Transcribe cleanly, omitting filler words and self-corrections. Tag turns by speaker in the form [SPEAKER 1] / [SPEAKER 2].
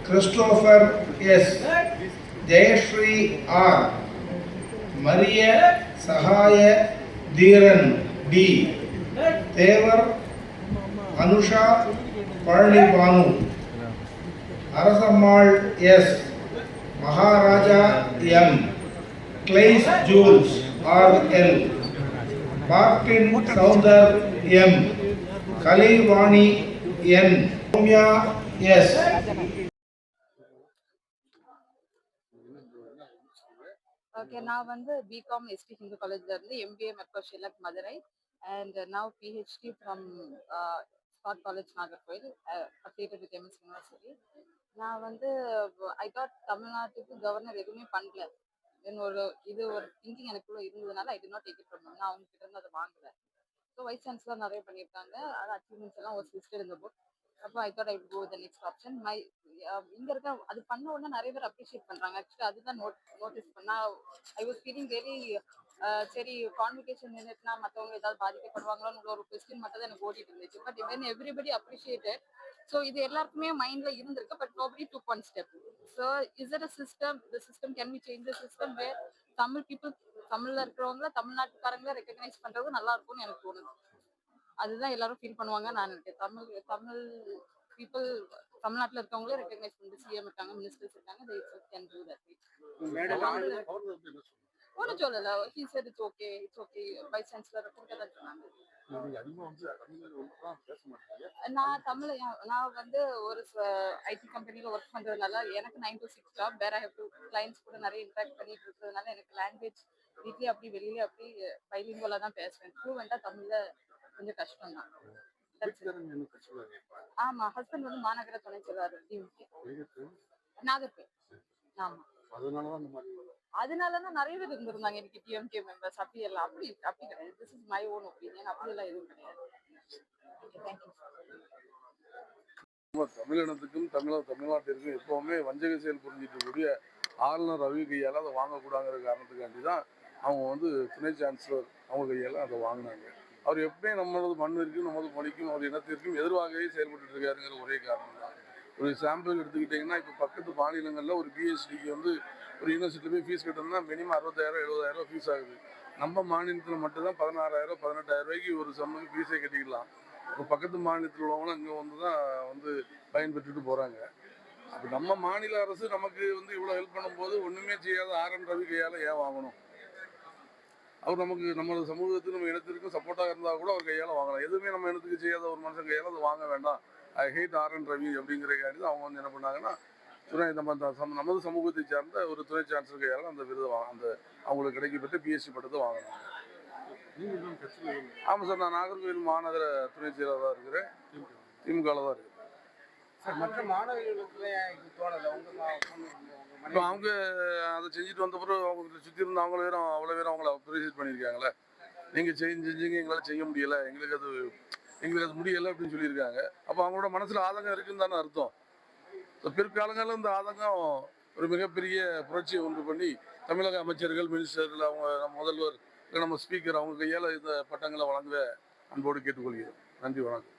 [SPEAKER 1] Christopher S. Jayashree R. Maria Sahaya Dhiran D. Devar Anusha Parni Banu. Arasammal S. Maharaja M. Clays Jules R. L. Martin Soundar M. Kalivani N. Soumya S.
[SPEAKER 2] Okay, now BCom ST Hindu College MBA Mercoshielak Madurai, and now PhD from Scott College Nagarkoil, affiliated with MS University. நான் I got Tamil Nadu governor எதுவுமே பண்ணல. தென் இது ஒரு thinking எனக்குள்ள இருந்ததுனால I did not take it from them. நான் அவங்க கிட்ட இருந்து அதை வாங்கல. ஸோ வைஸ் சான்சலர் நிறைய பண்ணியிருக்காங்க. அது அச்சீவ்மெண்ட்ஸ் எல்லாம் ஒரு லிஸ்டட் இந்த புக். அப்போ I thought I would go with the next option. இங்க இருக்க அது பண்ண உடனே நிறைய பேர் அப்ரிஷியேட் பண்றாங்க. ஆக்சுவலி அதுதான் நோட்டீஸ் பண்ணா ஐ வாஸ் ஃபீலிங் வெரி சரி கான்வெகேஷன் நின்றுட்டுனா மற்றவங்க ஏதாவது பாதிக்கப்படுவாங்களோன்னு ஒரு கொஸ்டின் மட்டும் தான் எனக்கு ஓடிட்டு இருந்துச்சு. But when everybody appreciated, so இது எல்லாருக்குமே மைண்ட்ல இருந்திருக்கு. But nobody took one step. So is it a system? The system can we change the system where Tamil people, தமிழ்ல இருக்கிறவங்கள தமிழ்நாட்டுக்காரங்கள ரெக்கக்னைஸ் பண்றது நல்லா இருக்கும்னு எனக்கு தோணுது. அதுதான் எல்லாரும் ஃபீல் பண்ணுவாங்க நான் நினைக்கிறேன். தமிழ் பீப்புள் தமிழ்நாட்டில் இருக்கவங்களே ரெக்கக்னைஸ் பண்ணிட்டு சிஎம் இருக்காங்க, மினிஸ்டர்ஸ் இருக்காங்க. they can do that. ஒன்றும் சொல்லல. he said it's okay, it's okay. Vice chancellor கொடுக்க தான் சொன்னாங்க. நான் ஒரு ஐடி கம்பெனில ஒர்க் பண்றதுனால எனக்கு 9 to 6 ஜாப். வேற ஹேவ் டு கிளைண்ட்ஸ் கூட நிறைய இன்டராக்ட் பண்ணிட்டு இருக்கிறதுனால எனக்கு லாங்குவேஜ் வீட்லயே அப்படி வெளியில அப்படி பைலிங்குவலா தான் பேசுவேன். ஃப்ளூவெண்டா தமிழ்ல கொஞ்சம் கஷ்டம் தான். ஆமா, ஹஸ்பண்ட் மாநகர துணை செயலாளர் நாகர்கோவில். ஆமா, அதனாலதான் நிறைய பேர் இருந்திருந்தாங்க எனக்கு டிஎம்கே மெம்பர்ஸ். அப்படி எல்லாம் அப்படி கிடையாது. This is my own opinion. அப்படி எல்லாம் எதுவும் கிடையாது.
[SPEAKER 3] தமிழினத்துக்கும் தமிழ்நாட்டிற்கும் எப்பவுமே வஞ்சக செயல் புரிஞ்சிட்டு கூடிய ஆளுநர் ரவி கையால் அதை வாங்கக்கூடாங்கிற காரணத்துக்காண்டி தான் அவங்க துணை சான்சலர் அவங்க கையால் அதை வாங்கினாங்க. அவர் எப்பவுமே நம்மளது மண்ணிற்கும் நமது மொழிக்கும் அவர் இனத்திற்கும் எதிர்வாகவே செயல்பட்டு இருக்காருங்கிற ஒரே காரணம் தான். ஒரு சாம்பிள் எடுத்துக்கிட்டிங்கன்னா, இப்போ பக்கத்து மாநிலங்களில் ஒரு பிஹெச்டிக்கு ஒரு யூனிவர்சிட்டியில் போய் ஃபீஸ் கட்டணும்னா மினிமம் 60,000 70,000 ஃபீஸ் ஆகுது. நம்ம மாநிலத்தில் மட்டும்தான் 16,000 18,000 ரூபாய்க்கு ஒரு செம்முக்கு ஃபீஸே கட்டிக்கலாம். இப்போ பக்கத்து மாநிலத்தில் உள்ளவங்களும் இங்கே தான் பயன்பெற்றுட்டு போகிறாங்க. அப்போ நம்ம மாநில அரசு நமக்கு இவ்வளோ ஹெல்ப் பண்ணும்போது ஒன்றுமே செய்யாத ஆர்என் ரவி கையால் ஏன் வாங்கணும்? அவர் நம்ம சமூகத்துக்கு நம்ம இனத்திற்கும் சப்போர்ட்டாக இருந்தால் கூட அவர் கையால் வாங்கலாம். எதுவுமே நம்ம இனத்துக்கு செய்யாத ஒரு மனுஷன் கையால் அது வாங்க வேண்டாம். ஐ ஹேட் ஆர்என் ரவி அப்படிங்கிறக்காண்டி தான் அவங்க என்ன பண்ணாங்கன்னா, நமது சமூகத்தை சார்ந்த ஒரு துணை சான்சலர் கையால் அந்த விருதை அவங்களுக்கு கிடைக்கப்பட்ட பிஎஸ்சி பட்டத்தை வாங்கினாங்க. ஆமாம் சார், நான் நாகர்கோவில் மாநகர துணை செயலாளராக இருக்கிறேன். திமுகவில் தான் இருக்கிறேன். இப்போ அவங்க அதை செஞ்சுட்டு வந்த பிறகு அவங்க சுற்றி இருந்த அவ்வளோ பேரும் அவங்கள அப்ரிஷியேட் பண்ணியிருக்காங்களே. நீங்கள் செஞ்சீங்க, எங்களால் செய்ய முடியலை, எங்களுக்கு அது முடியலை அப்படின்னு சொல்லியிருக்காங்க. அப்போ அவங்களோட மனசில் ஆதங்கம் இருக்குன்னு தானே அர்த்தம். பிற்காலங்களில் இந்த ஆதங்கம் ஒரு மிகப்பெரிய புரட்சியை உண்டு பண்ணி தமிழக அமைச்சர்கள், மினிஸ்டர்கள், அவங்க நம்ம முதல்வர், நம்ம ஸ்பீக்கர் அவங்க கையால் இந்த பட்டங்களை வழங்க அன்போடு கேட்டுக்கொள்கிறோம். நன்றி, வணக்கம்.